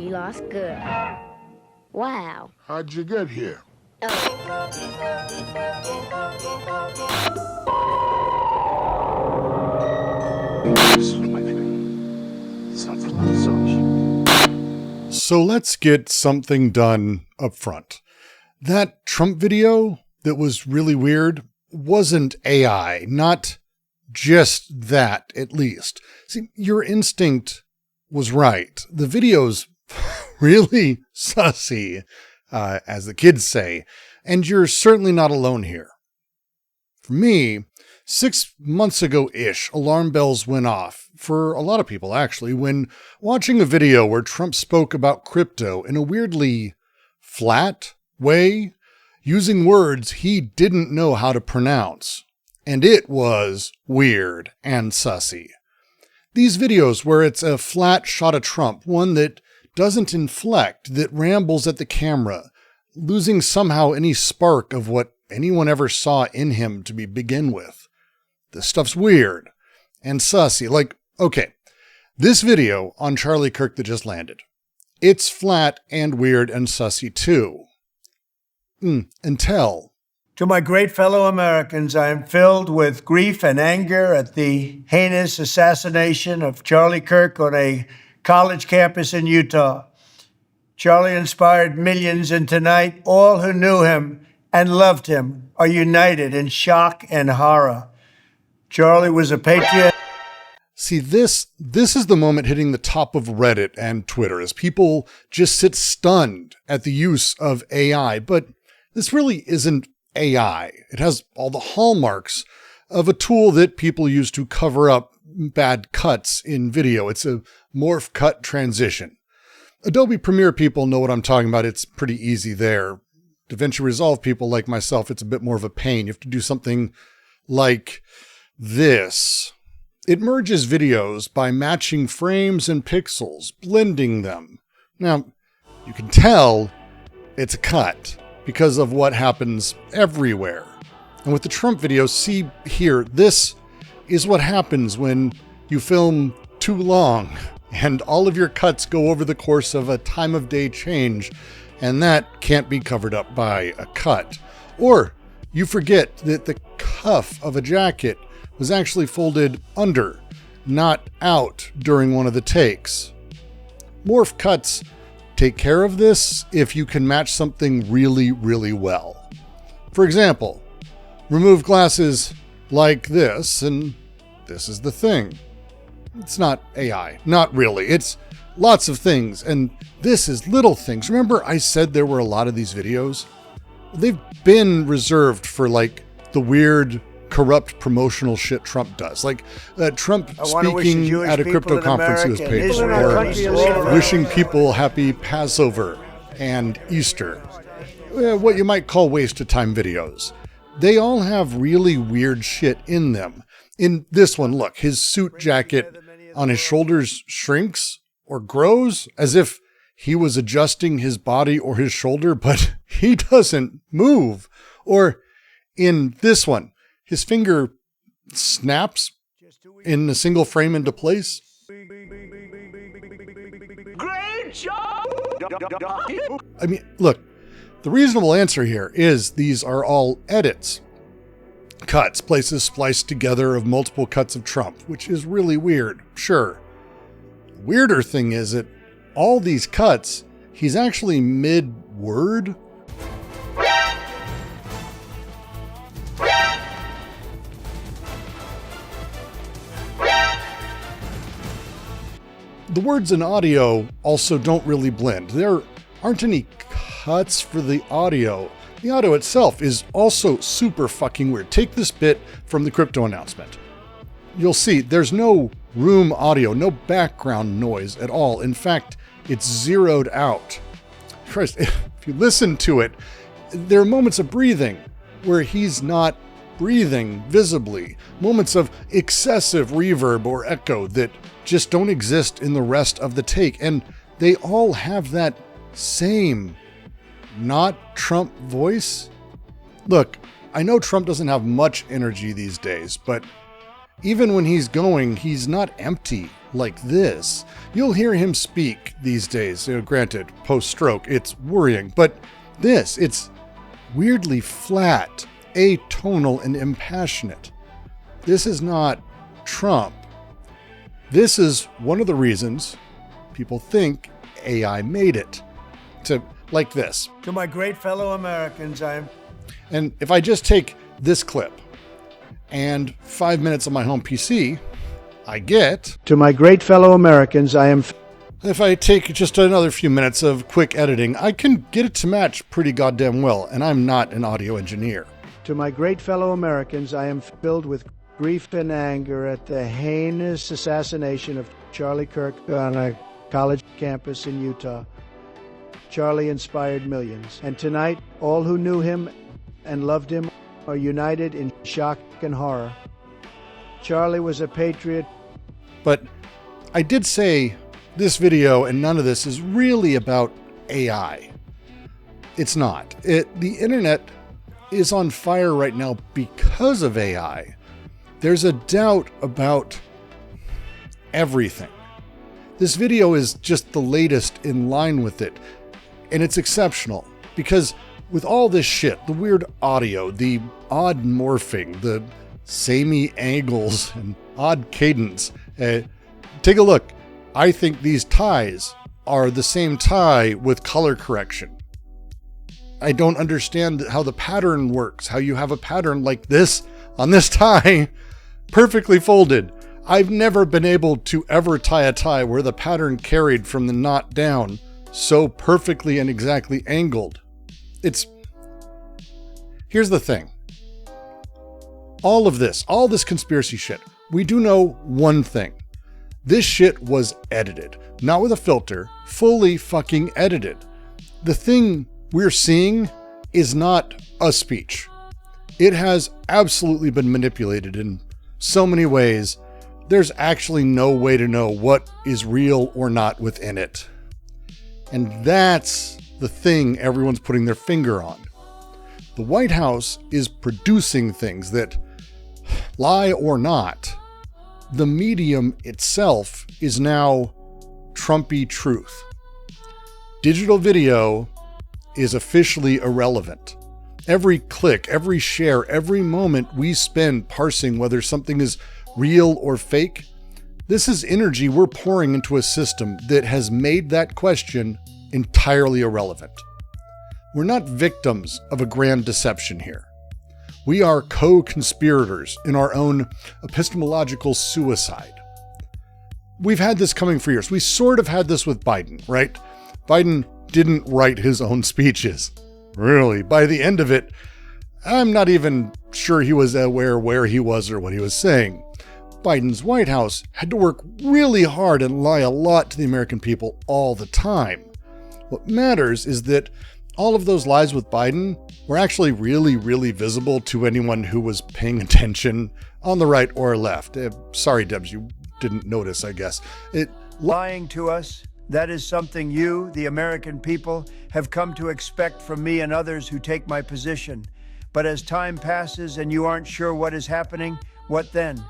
we lost good. Wow. How'd you get here? So let's get something done up front. That Trump video that was really weird wasn't AI, not just that, at least. See, your instinct was right. The video's really sussy, as the kids say, and you're certainly not alone here. For me, 6 months ago-ish, alarm bells went off, for a lot of people actually, when watching a video where Trump spoke about crypto in a weirdly flat way, using words he didn't know how to pronounce. And it was weird and sussy. These videos where it's a flat shot of Trump, one that doesn't inflect, that rambles at the camera, losing somehow any spark of what anyone ever saw in him to begin with. This stuff's weird and sussy. Like, okay, this video on Charlie Kirk that just landed, it's flat and weird and sussy too. Until... To my great fellow Americans, I am filled with grief and anger at the heinous assassination of Charlie Kirk on a college campus in Utah. Charlie inspired millions, and tonight, all who knew him and loved him are united in shock and horror. Charlie was a patriot. See, this is the moment hitting the top of Reddit and Twitter as people just sit stunned at the use of AI. But this really isn't AI. It has all the hallmarks of a tool that people use to cover up bad cuts in video. It's a morph cut transition. Adobe Premiere people know what I'm talking about. It's pretty easy there. DaVinci Resolve people like myself, it's a bit more of a pain. You have to do something like this. It merges videos by matching frames and pixels, blending them. Now, you can tell it's a cut because of what happens everywhere. And with the Trump video, see here, this is what happens when you film too long and all of your cuts go over the course of a time of day change, and that can't be covered up by a cut. Or you forget that the cuff of a jacket was actually folded under, not out during one of the takes. Morph cuts take care of this if you can match something really, really well. For example, remove glasses like this, and this is the thing. It's not AI, not really. It's lots of things, and this is little things. Remember I said there were a lot of these videos? They've been reserved for like the weird, corrupt promotional shit Trump does. Like Trump speaking at a crypto conference he was paid for, or wishing people happy Passover and Easter. What you might call waste of time videos. They all have really weird shit in them. In this one, look, his suit jacket on his shoulders shrinks or grows as if he was adjusting his body or his shoulder, but he doesn't move. Or in this one, his finger snaps in a single frame into place. Great job! I mean, look, the reasonable answer here is these are all edits. Cuts, places spliced together of multiple cuts of Trump, which is really weird, sure. The weirder thing is that all these cuts, he's actually mid-word. The words in audio also don't really blend. There aren't any cuts for the audio. The audio itself is also super fucking weird. Take this bit from the crypto announcement. You'll see there's no room audio, no background noise at all. In fact, it's zeroed out. Christ, if you listen to it, there are moments of breathing where he's not breathing visibly. Moments of excessive reverb or echo that just don't exist in the rest of the take. And they all have that same not Trump voice. Look, I know Trump doesn't have much energy these days, but even when he's going, he's not empty like this. You'll hear him speak these days. Granted, post-stroke, it's worrying, but it's weirdly flat, atonal, and impassionate. This is not Trump. This is one of the reasons people think AI made it. To like this. To my great fellow Americans, And if I just take this clip and 5 minutes on my home PC, I get... To my great fellow Americans, If I take just another few minutes of quick editing, I can get it to match pretty goddamn well, and I'm not an audio engineer. To my great fellow Americans, I am filled with grief and anger at the heinous assassination of Charlie Kirk on a college campus in Utah. Charlie inspired millions, and tonight, all who knew him and loved him are united in shock and horror. Charlie was a patriot. But I did say this video and none of this is really about AI. It's not. The internet is on fire right now because of AI. There's a doubt about everything. This video is just the latest in line with it. And it's exceptional because with all this shit, the weird audio, the odd morphing, the samey angles and odd cadence, take a look. I think these ties are the same tie with color correction. I don't understand how the pattern works, how you have a pattern like this on this tie perfectly folded. I've never been able to ever tie a tie where the pattern carried from the knot down so perfectly and exactly angled. Here's the thing. All this conspiracy shit, we do know one thing. This shit was edited. Not with a filter, fully fucking edited. The thing we're seeing is not a speech. It has absolutely been manipulated in so many ways. There's actually no way to know what is real or not within it. And that's the thing everyone's putting their finger on. The White House is producing things that, lie or not, the medium itself is now Trumpy truth. Digital video is officially irrelevant. Every click, every share, every moment we spend parsing whether something is real or fake, this is energy we're pouring into a system that has made that question entirely irrelevant. We're not victims of a grand deception here. We are co-conspirators in our own epistemological suicide. We've had this coming for years. We sort of had this with Biden, right? Biden didn't write his own speeches. Really, by the end of it, I'm not even sure he was aware where he was or what he was saying. Biden's White House had to work really hard and lie a lot to the American people all the time. What matters is that all of those lies with Biden were actually really, really visible to anyone who was paying attention on the right or left. Sorry, Debs, you didn't notice, I guess. Lying to us, that is something you, the American people, have come to expect from me and others who take my position. But as time passes and you aren't sure what is happening, what then?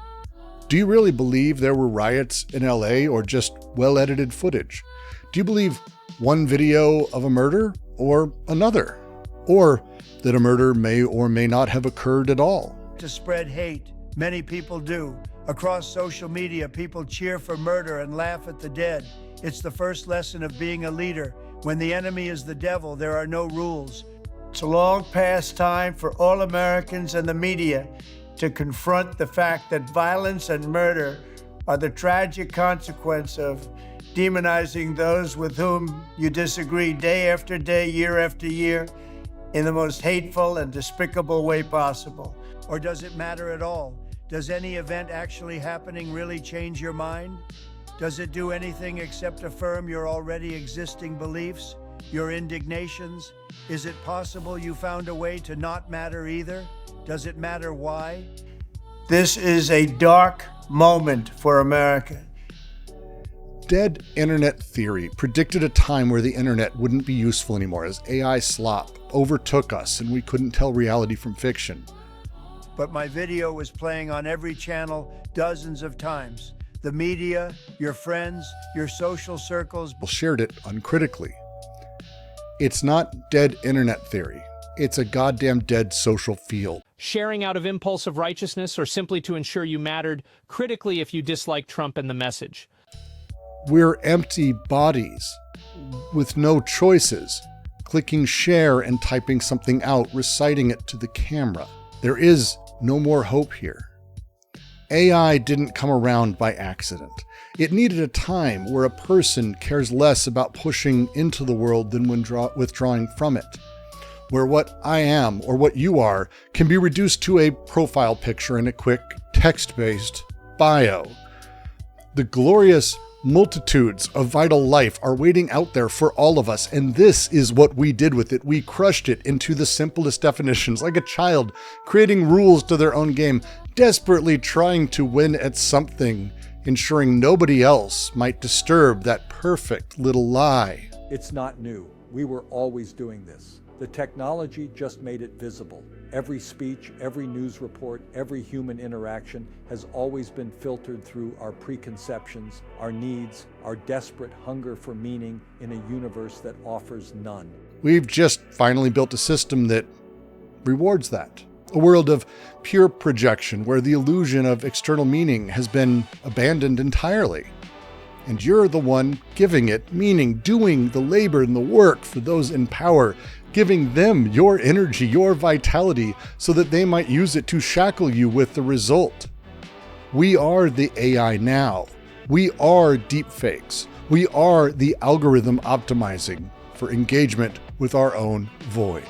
Do you really believe there were riots in LA or just well-edited footage? Do you believe one video of a murder or another? Or that a murder may or may not have occurred at all? To spread hate, many people do. Across social media, people cheer for murder and laugh at the dead. It's the first lesson of being a leader. When the enemy is the devil, there are no rules. It's a long past time for all Americans and the media to confront the fact that violence and murder are the tragic consequence of demonizing those with whom you disagree day after day, year after year, in the most hateful and despicable way possible. Or does it matter at all? Does any event actually happening really change your mind? Does it do anything except affirm your already existing beliefs, your indignations? Is it possible you found a way to not matter either? Does it matter why? This is a dark moment for America. Dead internet theory predicted a time where the internet wouldn't be useful anymore as AI slop overtook us and we couldn't tell reality from fiction. but my video was playing on every channel dozens of times. The media, your friends, your social circles shared it uncritically. It's not dead internet theory. It's a goddamn dead social field. Sharing out of impulse of righteousness or simply to ensure you mattered, critically if you dislike Trump and the message. We're empty bodies with no choices, clicking share and typing something out, reciting it to the camera. There is no more hope here. AI didn't come around by accident. It needed a time where a person cares less about pushing into the world than when withdrawing from it, where what I am or what you are can be reduced to a profile picture and a quick text-based bio. The glorious multitudes of vital life are waiting out there for all of us, and this is what we did with it. We crushed it into the simplest definitions, like a child creating rules to their own game, desperately trying to win at something, ensuring nobody else might disturb that perfect little lie. It's not new. We were always doing this. The technology just made it visible. Every speech, every news report, every human interaction has always been filtered through our preconceptions, our needs, our desperate hunger for meaning in a universe that offers none. We've just finally built a system that rewards that. A world of pure projection where the illusion of external meaning has been abandoned entirely. And you're the one giving it meaning, doing the labor and the work for those in power, giving them your energy, your vitality, so that they might use it to shackle you with the result. We are the AI now. We are deepfakes. We are the algorithm optimizing for engagement with our own void.